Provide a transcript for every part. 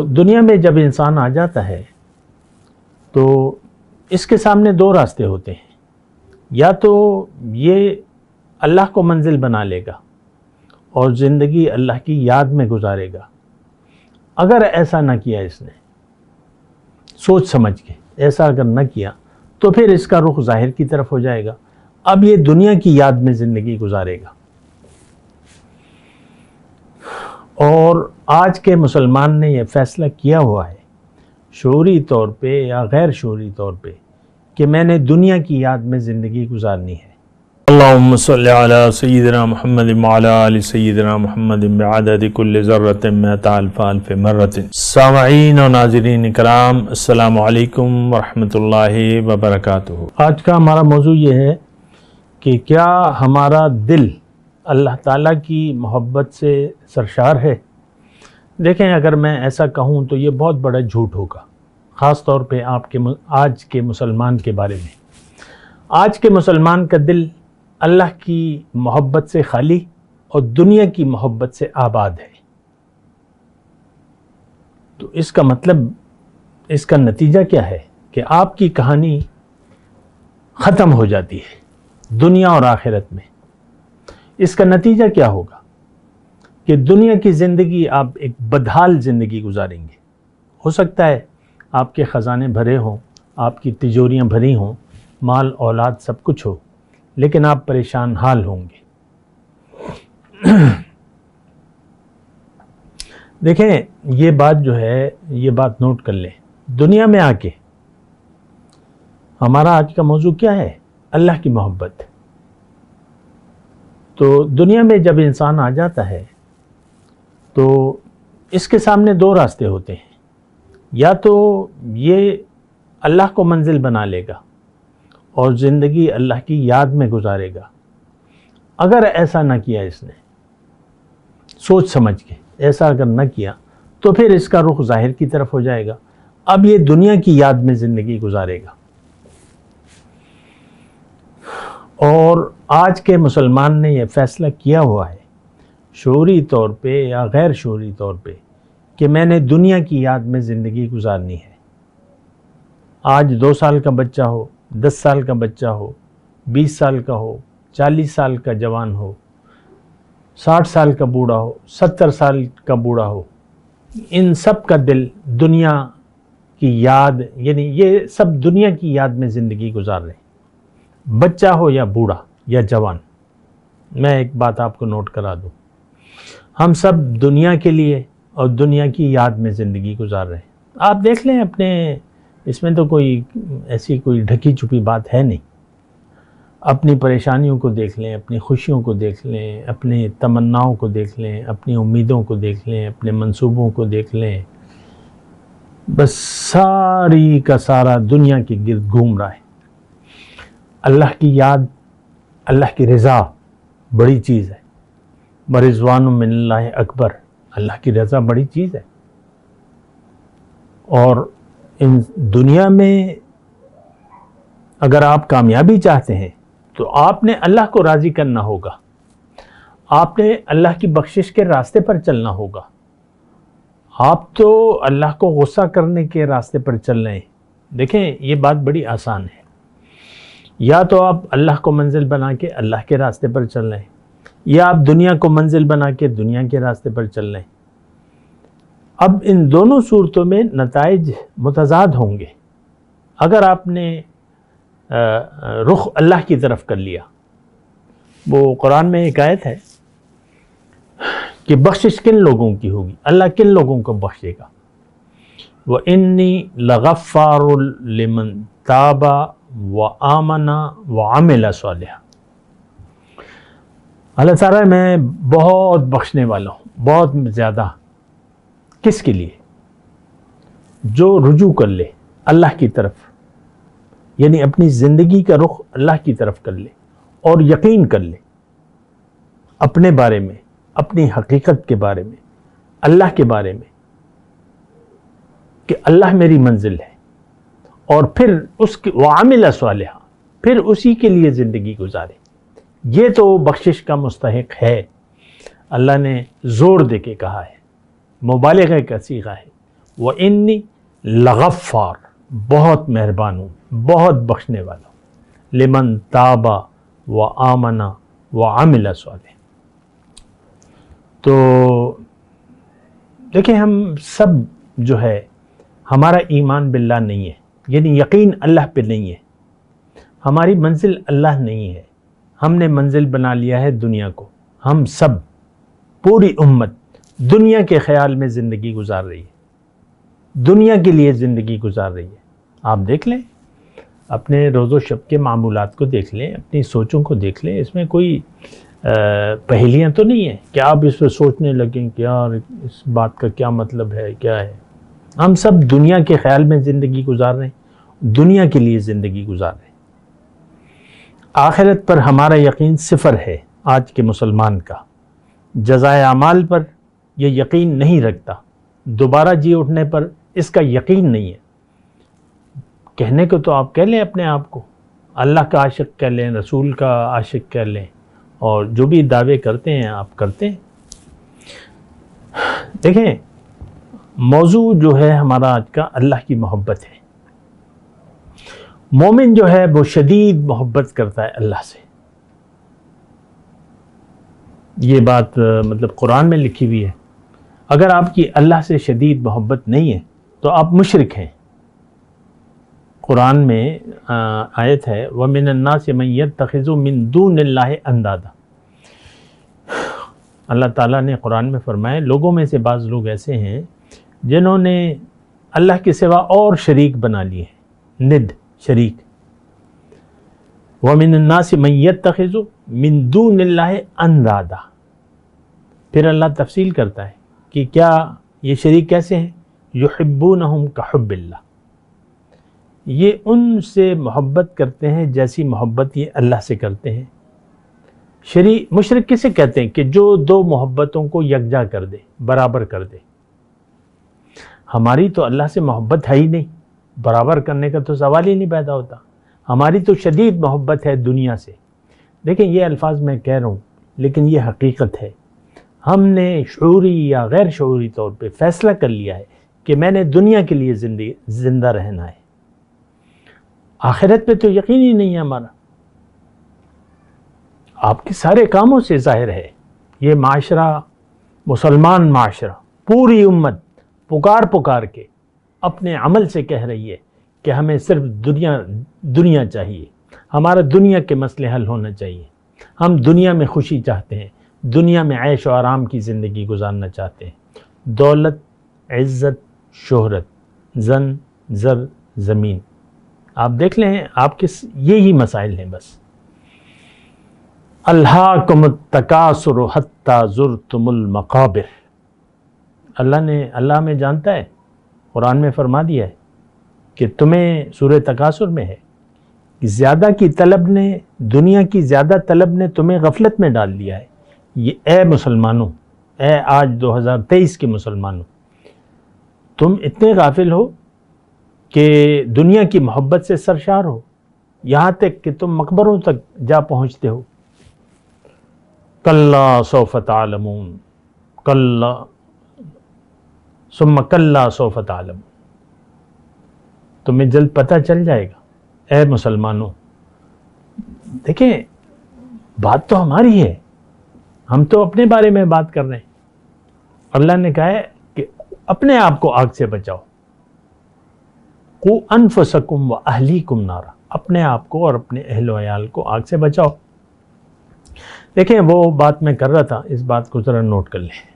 دنیا میں جب انسان آ جاتا ہے تو اس کے سامنے دو راستے ہوتے ہیں، یا تو یہ اللہ کو منزل بنا لے گا اور زندگی اللہ کی یاد میں گزارے گا۔ اگر ایسا نہ کیا اس نے، سوچ سمجھ کے ایسا اگر نہ کیا تو پھر اس کا رخ ظاہر کی طرف ہو جائے گا، اب یہ دنیا کی یاد میں زندگی گزارے گا۔ اور آج کے مسلمان نے یہ فیصلہ کیا ہوا ہے، شعوری طور پہ یا غیر شعوری طور پہ، کہ میں نے دنیا کی یاد میں زندگی گزارنی ہے۔ اللہم صلی علی سیدنا محمد وعلی آل سیدنا محمد بعدد کل ذرۃ مئۃ الف الف مرۃ۔ سامعین و ناظرین کرام، السلام علیکم ورحمۃ اللہ وبرکاتہ۔ آج کا ہمارا موضوع یہ ہے کہ کیا ہمارا دل اللہ تعالیٰ کی محبت سے سرشار ہے؟ دیکھیں، اگر میں ایسا کہوں تو یہ بہت بڑا جھوٹ ہوگا، خاص طور پہ آج کے مسلمان کے بارے میں۔ آج کے مسلمان کا دل اللہ کی محبت سے خالی اور دنیا کی محبت سے آباد ہے۔ تو اس کا مطلب، اس کا نتیجہ کیا ہے کہ آپ کی کہانی ختم ہو جاتی ہے دنیا اور آخرت میں۔ اس کا نتیجہ کیا ہوگا کہ دنیا کی زندگی آپ ایک بدحال زندگی گزاریں گے۔ ہو سکتا ہے آپ کے خزانے بھرے ہوں، آپ کی تجوریاں بھری ہوں، مال اولاد سب کچھ ہو، لیکن آپ پریشان حال ہوں گے۔ دیکھیں، یہ بات جو ہے، یہ بات نوٹ کر لیں۔ دنیا میں آ کے ہمارا آج کا موضوع کیا ہے؟ اللہ کی محبت۔ تو دنیا میں جب انسان آ جاتا ہے تو اس کے سامنے دو راستے ہوتے ہیں، یا تو یہ اللہ کو منزل بنا لے گا اور زندگی اللہ کی یاد میں گزارے گا۔ اگر ایسا نہ کیا اس نے، سوچ سمجھ کے ایسا اگر نہ کیا تو پھر اس کا رخ ظاہر کی طرف ہو جائے گا، اب یہ دنیا کی یاد میں زندگی گزارے گا۔ اور آج کے مسلمان نے یہ فیصلہ کیا ہوا ہے، شعوری طور پہ یا غیر شعوری طور پہ، کہ میں نے دنیا کی یاد میں زندگی گزارنی ہے۔ آج 2 سال کا بچہ ہو، 10 سال کا بچہ ہو، 20 سال کا ہو، 40 سال کا جوان ہو، 60 سال کا بوڑھا ہو، 70 سال کا بوڑھا ہو، ان سب کا دل دنیا کی یاد، یعنی یہ سب دنیا کی یاد میں زندگی گزار رہے ہیں، بچہ ہو یا بوڑھا یا جوان۔ میں ایک بات آپ کو نوٹ کرا دوں، ہم سب دنیا کے لیے اور دنیا کی یاد میں زندگی گزار رہے ہیں۔ آپ دیکھ لیں اپنے، اس میں تو کوئی ایسی کوئی ڈھکی چھپی بات ہے نہیں۔ اپنی پریشانیوں کو دیکھ لیں، اپنی خوشیوں کو دیکھ لیں، اپنی تمناؤں کو دیکھ لیں، اپنی امیدوں کو دیکھ لیں، اپنے منصوبوں کو دیکھ لیں، بس ساری کا سارا دنیا کے گرد گھوم رہا ہے۔ اللہ کی یاد، اللہ کی رضا بڑی چیز ہے۔ ورضوان من اللہ اکبر، اللہ کی رضا بڑی چیز ہے۔ اور ان دنیا میں اگر آپ کامیابی چاہتے ہیں تو آپ نے اللہ کو راضی کرنا ہوگا، آپ نے اللہ کی بخشش کے راستے پر چلنا ہوگا۔ آپ تو اللہ کو غصہ کرنے کے راستے پر چل رہے ہیں۔ دیکھیں، یہ بات بڑی آسان ہے، یا تو آپ اللہ کو منزل بنا کے اللہ کے راستے پر چل رہے ہیں، یا آپ دنیا کو منزل بنا کے دنیا کے راستے پر چل رہے ہیں۔ اب ان دونوں صورتوں میں نتائج متضاد ہوں گے۔ اگر آپ نے رخ اللہ کی طرف کر لیا، وہ قرآن میں ایک آیت ہے کہ بخشش کن لوگوں کی ہوگی، اللہ کن لوگوں کو بخشے گا۔ وَإِنِّي لَغَفَّارٌ لِمَن تَابَ وَآمَنَ وَعَمِلَ صَالِحًا۔ اللہ تعالیٰ میں بہت بخشنے والا ہوں، بہت زیادہ۔ کس کے لیے؟ جو رجوع کر لے اللہ کی طرف، یعنی اپنی زندگی کا رخ اللہ کی طرف کر لے اور یقین کر لے اپنے بارے میں، اپنی حقیقت کے بارے میں، اللہ کے بارے میں، کہ اللہ میری منزل ہے، اور پھر اس کے وعمل صالحا، پھر اسی کے لیے زندگی گزارے۔ یہ تو بخشش کا مستحق ہے۔ اللہ نے زور دے کے کہا ہے، مبالغہ کا صیغہ ہے، وَإِنِّي لَغَفَّارٌ، بہت مہربان ہوں، بہت بخشنے والا ہوں، لمن تاب وآمن وعمل صالح۔ تو دیکھیں ہم سب جو ہے ہمارا ایمان باللہ نہیں ہے، یعنی یقین اللہ پہ نہیں ہے، ہماری منزل اللہ نہیں ہے، ہم نے منزل بنا لیا ہے دنیا کو۔ ہم سب پوری امت دنیا کے خیال میں زندگی گزار رہی ہے، دنیا کے لیے زندگی گزار رہی ہے۔ آپ دیکھ لیں اپنے روز و شب کے معمولات کو دیکھ لیں، اپنی سوچوں کو دیکھ لیں، اس میں کوئی پہیلیاں تو نہیں ہیں کہ آپ اس پہ سوچنے لگیں کہ یار اس بات کا کیا مطلب ہے، کیا ہے۔ ہم سب دنیا کے خیال میں زندگی گزار رہے ہیں، دنیا کے لیے زندگی گزار رہے ہیں۔ آخرت پر ہمارا یقین صفر ہے آج کے مسلمان کا، جزائے اعمال پر یہ یقین نہیں رکھتا، دوبارہ جی اٹھنے پر اس کا یقین نہیں ہے۔ کہنے کو تو آپ کہہ لیں اپنے آپ کو اللہ کا عاشق کہہ لیں، رسول کا عاشق کہہ لیں، اور جو بھی دعوے کرتے ہیں آپ کرتے ہیں۔ دیکھیں موضوع جو ہے ہمارا آج کا اللہ کی محبت ہے۔ مومن جو ہے وہ شدید محبت کرتا ہے اللہ سے، یہ بات مطلب قرآن میں لکھی ہوئی ہے۔ اگر آپ کی اللہ سے شدید محبت نہیں ہے تو آپ مشرک ہیں۔ قرآن میں آیت ہے وَمِنَ النَّاسِ مَن يَتَّخِذُ مِن دُونِ اللَّهِ أَندَادًا۔ اللہ تعالیٰ نے قرآن میں فرمایا لوگوں میں سے بعض لوگ ایسے ہیں جنہوں نے اللہ کے سوا اور شریک بنا لیے ہیں، ند شریک۔ وَمِنَ النَّاسِ مَن يَتَّخِذُ مِن دُونِ اللَّهِ أَندَادًا۔ پھر اللہ تفصیل کرتا ہے کہ کیا یہ شریک کیسے ہیں، يُحِبُّونَهُمْ كَحُبِّ اللَّهِ، یہ ان سے محبت کرتے ہیں جیسی محبت یہ اللہ سے کرتے ہیں۔ مشرک کسے کہتے ہیں کہ جو دو محبتوں کو یکجا کر دے، برابر کر دے۔ ہماری تو اللہ سے محبت ہے ہی نہیں، برابر کرنے کا تو سوال ہی نہیں پیدا ہوتا۔ ہماری تو شدید محبت ہے دنیا سے۔ دیکھیں یہ الفاظ میں کہہ رہا ہوں لیکن یہ حقیقت ہے۔ ہم نے شعوری یا غیر شعوری طور پہ فیصلہ کر لیا ہے کہ میں نے دنیا کے لیے زندہ رہنا ہے، آخرت پہ تو یقین ہی نہیں ہے ہمارا۔ آپ کے سارے کاموں سے ظاہر ہے یہ معاشرہ، مسلمان معاشرہ، پوری امت پکار کے اپنے عمل سے کہہ رہی ہے کہ ہمیں صرف دنیا چاہیے، ہمارا دنیا کے مسئلے حل ہونا چاہیے، ہم دنیا میں خوشی چاہتے ہیں، دنیا میں عیش و آرام کی زندگی گزارنا چاہتے ہیں، دولت، عزت، شہرت، زن، زر، زمین۔ آپ دیکھ لیں آپ کے یہی مسائل ہیں بس۔ الہاکم التکاثر حتی زرتم المقابر، اللہ میں جانتا ہے، قرآن میں فرما دیا ہے کہ تمہیں سورہ تکاثر میں ہے کہ زیادہ کی طلب نے، دنیا کی زیادہ طلب نے تمہیں غفلت میں ڈال دیا ہے۔ یہ اے مسلمانوں، اے آج 2023 کے مسلمانوں، تم اتنے غافل ہو کہ دنیا کی محبت سے سرشار ہو، یہاں تک کہ تم مقبروں تک جا پہنچتے ہو۔ کلا سوف تعلمون، کلا ثم کلا سوف تعلمون، تمہیں جلد پتہ چل جائے گا۔ اے مسلمانوں دیکھیں بات تو ہماری ہے، ہم تو اپنے بارے میں بات کر رہے ہیں۔ اللہ نے کہا ہے کہ اپنے آپ کو آگ سے بچاؤ، قُوا أَنفُسَكُمْ وَأَهْلِيكُمْ نَارًا، اپنے آپ کو اور اپنے اہل و عیال کو آگ سے بچاؤ۔ دیکھیں وہ بات میں کر رہا تھا، اس بات کو ذرا نوٹ کر لیں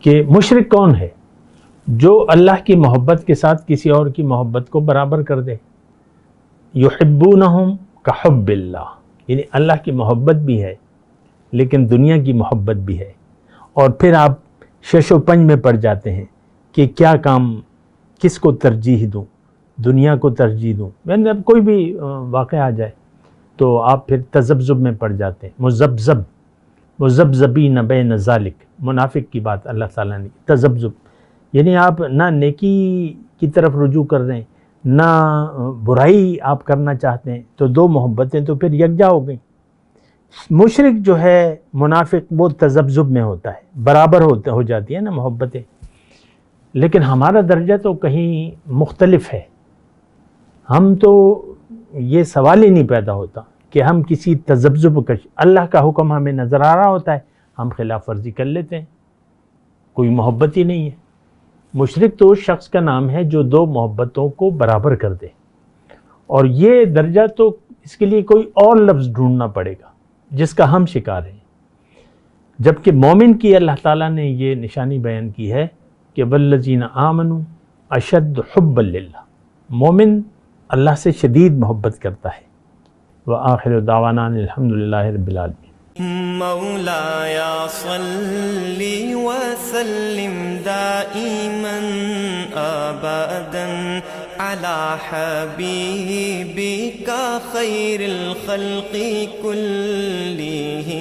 کہ مشرک کون ہے؟ جو اللہ کی محبت کے ساتھ کسی اور کی محبت کو برابر کر دے۔ يُحِبُّونَهُمْ كَحُبِّ اللَّهِ، یعنی اللہ کی محبت بھی ہے لیکن دنیا کی محبت بھی ہے، اور پھر آپ شش و پنج میں پڑ جاتے ہیں کہ کیا کام کس کو ترجیح دوں، دنیا کو ترجیح دوں۔ یعنی اب کوئی بھی واقعہ آ جائے تو آپ پھر تذبذب میں پڑ جاتے ہیں، مذبذبین بین ذالک، منافق کی بات اللہ تعالیٰ نے، تذبذب یعنی آپ نہ نیکی کی طرف رجوع کر رہے ہیں نہ برائی آپ کرنا چاہتے ہیں، تو دو محبتیں تو پھر یکجا ہو گئیں۔ مشرک جو ہے، منافق، وہ تذبذب میں ہوتا ہے، برابر ہو جاتی ہے نا محبتیں۔ لیکن ہمارا درجہ تو کہیں مختلف ہے. ہم تو یہ سوال ہی نہیں پیدا ہوتا کہ ہم کسی تذبذب کا، اللہ کا حکم ہمیں نظر آ رہا ہوتا ہے، ہم خلاف ورزی کر لیتے ہیں. کوئی محبت ہی نہیں ہے. مشرک تو اس شخص کا نام ہے جو دو محبتوں کو برابر کر دے، اور یہ درجہ تو اس کے لیے کوئی اور لفظ ڈھونڈنا پڑے گا جس کا ہم شکار ہیں. جبکہ مومن کی اللہ تعالیٰ نے یہ نشانی بیان کی ہے کہ والذین آمنوا اشد حبا للہ، مومن اللہ سے شدید محبت کرتا ہے. وآخر دعوانا الحمدللہ رب العالمین. مولاي صل وسلم دائما ابدا على حبيبك خير الخلق كلهم.